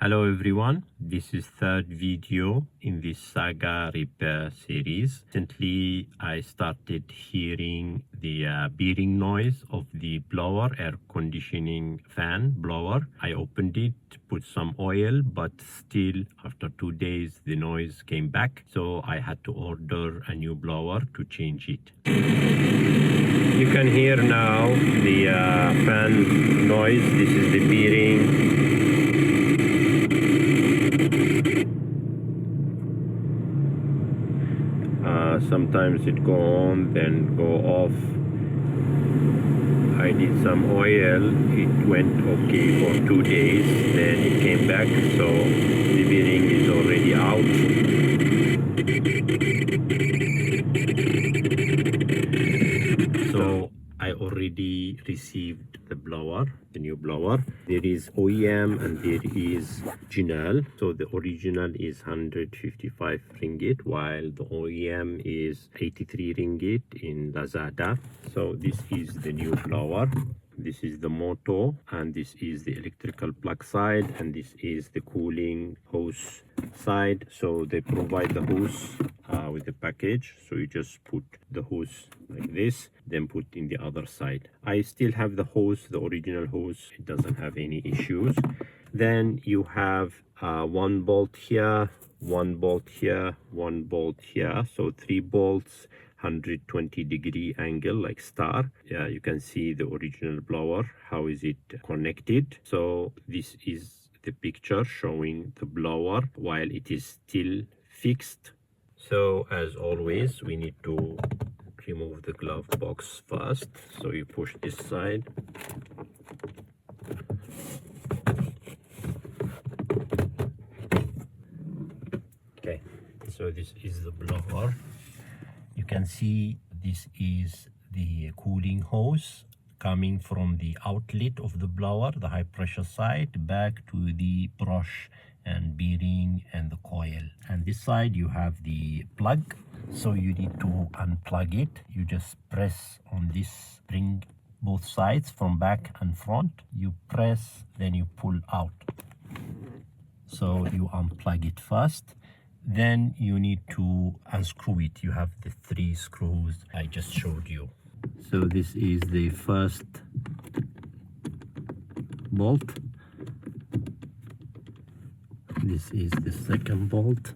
Hello everyone, this is third video in this saga repair series. Recently I started hearing the bearing noise of the blower, air conditioning fan blower. I opened it, put some oil, but still after 2 days the noise came back, so I had to order a new blower to change it. You can hear now the fan noise. This is the bearing. Sometimes it go on then go off. I did some oil, it went okay for 2 days, then it came back, so the bearing is already out. So I already received the blower, the new blower. There is OEM and there is original. So the original is 155 ringgit, while the OEM is 83 ringgit in Lazada. So this is the new blower. This is the motor, and this is the electrical plug side, and this is the cooling hose side. So they provide the hose with the package, so you just put the hose like this, then put in the other side. I still have the hose, the original hose. It doesn't have any issues. Then you have one bolt here, one bolt here, one bolt here, so 3 bolts, 120-degree angle like star. Yeah, you can see the original blower, how is it connected. So this is the picture showing the blower while it is still fixed. So as always, we need to remove the glove box first. So you push this side. Okay, so this is the blower. You can see this is the cooling hose coming from the outlet of the blower, the high pressure side, back to the brush and bearing and the coil. And this side you have the plug, so you need to unplug it. You just press on this spring, both sides from back and front. You press, then you pull out. So you unplug it first. Then you need to unscrew it. You have the 3 screws I just showed you. So this is the first bolt. This is the second bolt.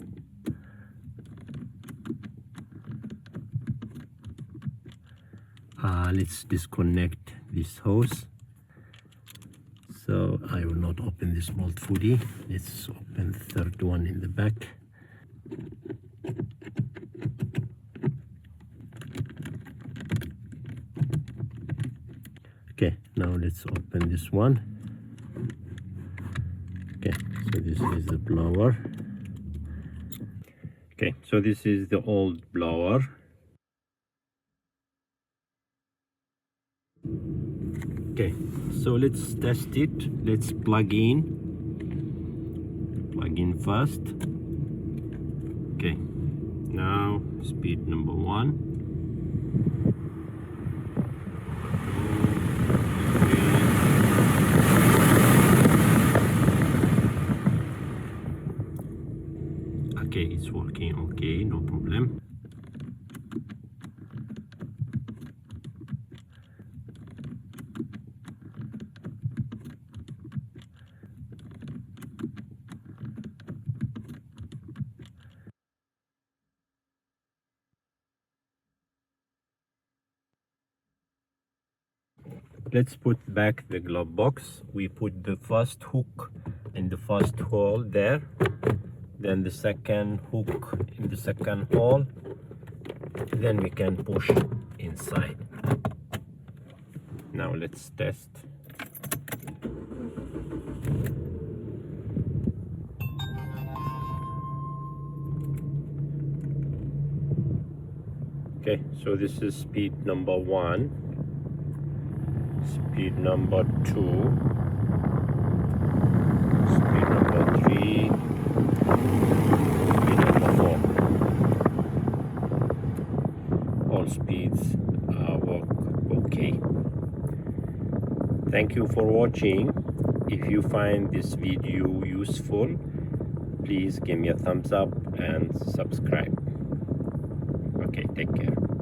Let's disconnect this hose. So I will not open this bolt fully. Let's open the third one in the back. Okay, now let's open this one. Okay, so this is the blower. Okay, so this is the old blower. Okay, so let's test it. Let's plug in first. Okay, now speed number 1. Okay, it's working okay, no problem. Let's put back the glove box. We put the first hook in the first hole there, then the second hook in the second hole, then we can push inside. Now let's test. Okay, so this is speed number 1, speed number 2, speed number 3, speed number 4. All speeds work okay. Thank you for watching. If If you find this video useful, please give me a thumbs up and subscribe. Okay, take care.